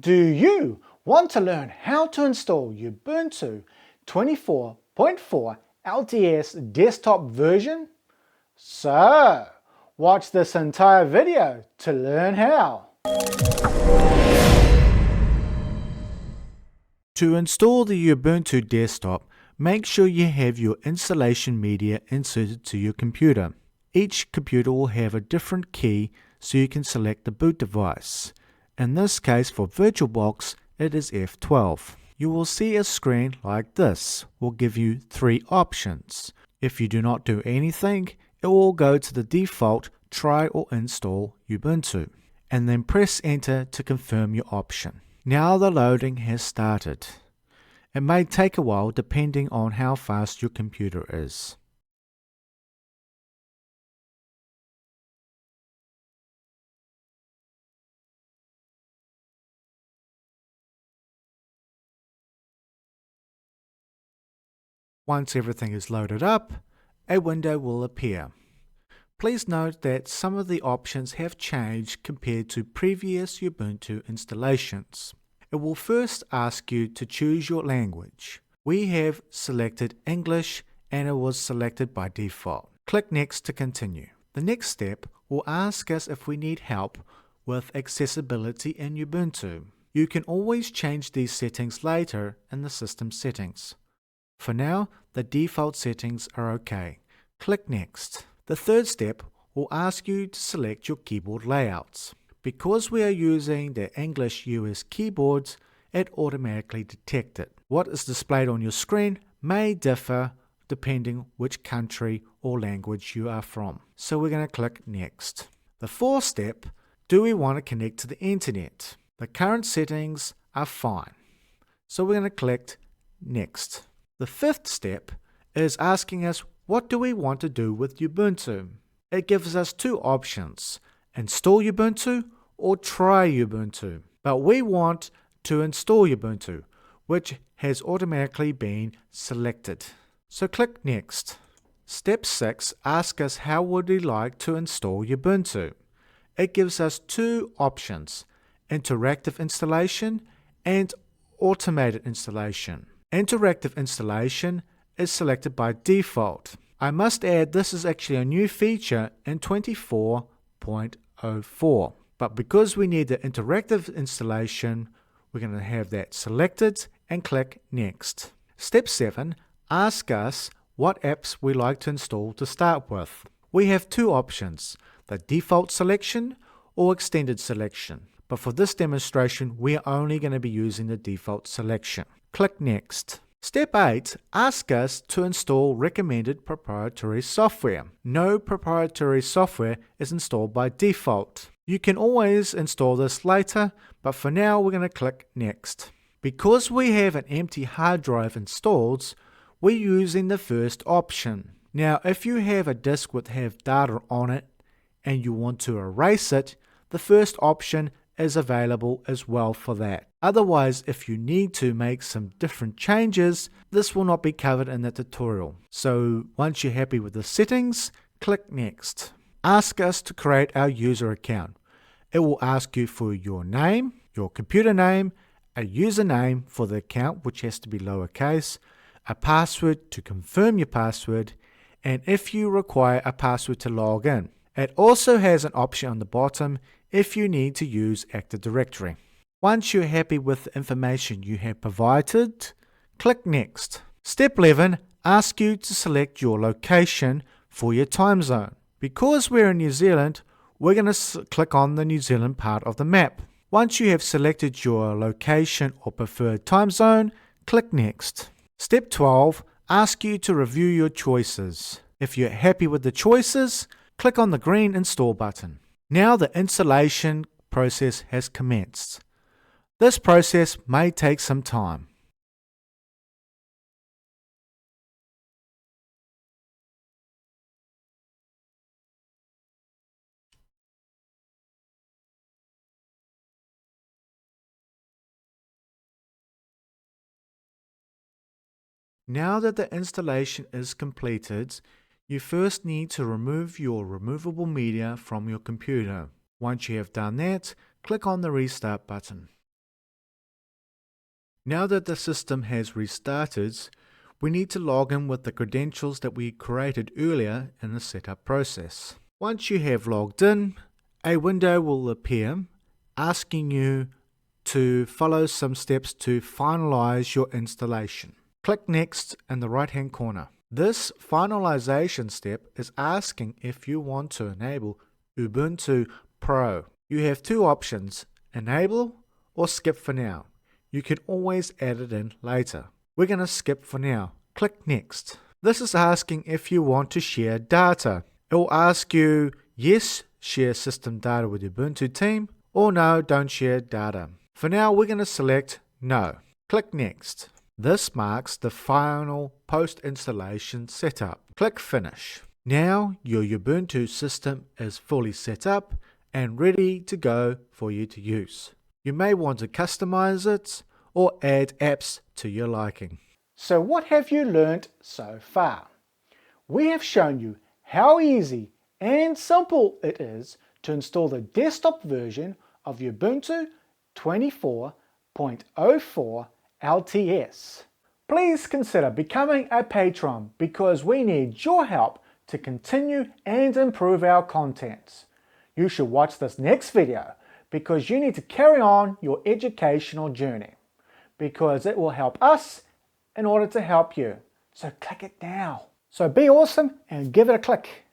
Do you want to learn how to install Ubuntu 24.04 LTS desktop version? So, watch this entire video to learn how. To install the Ubuntu desktop, make sure you have your installation media inserted to your computer. Each computer will have a different key so you can select the boot device. In this case, for VirtualBox, it is F12. You will see a screen like this. Will give you three options. If you do not do anything, it will go to the default Try or Install Ubuntu, and then press Enter to confirm your option. Now the loading has started. It may take a while depending on how fast your computer is. Once everything is loaded up, a window will appear. Please note that some of the options have changed compared to previous Ubuntu installations. It will first ask you to choose your language. We have selected English and it was selected by default. Click Next to continue. The next step will ask us if we need help with accessibility in Ubuntu. You can always change these settings later in the system settings. For now, the default settings are okay. Click Next. The third step will ask you to select your keyboard layouts. Because we are using the English US keyboards, it automatically detects it. What is displayed on your screen may differ depending which country or language you are from. So we're going to click Next. The fourth step, do we want to connect to the internet? The current settings are fine. So we're going to click Next. The fifth step is asking us what do we want to do with Ubuntu. It gives us two options, install Ubuntu or try Ubuntu. But we want to install Ubuntu, which has automatically been selected. So click Next. Step 6 asks us how would we like to install Ubuntu. It gives us two options, interactive installation and automated installation. Interactive installation is selected by default. I must add this is actually a new feature in 24.04. But because we need the interactive installation, we're going to have that selected and click Next. Step 7 asks us what apps we like to install to start with. We have two options, the default selection or extended selection. But for this demonstration, we are only going to be using the default selection. Click Next. Step 8 asks us to install recommended proprietary software. No proprietary software is installed by default. You can always install this later, but for now we're going to click Next. Because we have an empty hard drive installed, we're using the first option. Now if you have a disk with data on it and you want to erase it, the first option is available as well for that. Otherwise, if you need to make some different changes, this will not be covered in the tutorial. So once you're happy with the settings, click Next. Ask us to create our user account. It will ask you for your name, your computer name, a username for the account, which has to be lowercase, a password to confirm your password, and if you require a password to log in. It also has an option on the bottom if you need to use Active Directory. Once you're happy with the information you have provided, click Next. Step 11 asks you to select your location for your time zone. Because we're in New Zealand, we're going to click on the New Zealand part of the map. Once you have selected your location or preferred time zone, click Next. Step 12 asks you to review your choices. If you're happy with the choices, click on the green Install button. Now the installation process has commenced. This process may take some time. Now that the installation is completed, you first need to remove your removable media from your computer. Once you have done that, click on the Restart button. Now that the system has restarted, we need to log in with the credentials that we created earlier in the setup process. Once you have logged in, a window will appear asking you to follow some steps to finalize your installation. Click Next in the right hand corner. This finalization step is asking if you want to enable Ubuntu Pro. You have two options, enable or skip for now. You can always add it in later. We're going to skip for now. Click Next. This is asking if you want to share data. It will ask you, yes, share system data with Ubuntu team, or no, don't share data. For now, we're going to select no. Click Next. This marks the final post-installation setup. Click Finish. Now your Ubuntu system is fully set up and ready to go for you to use. You may want to customize it or add apps to your liking. So what have you learnt so far? We have shown you how easy and simple it is to install the desktop version of Ubuntu 24.04 LTS. Please consider becoming a patron because we need your help to continue and improve our content. You should watch this next video because you need to carry on your educational journey because it will help us in order to help you. So click it now. So be awesome and give it a click.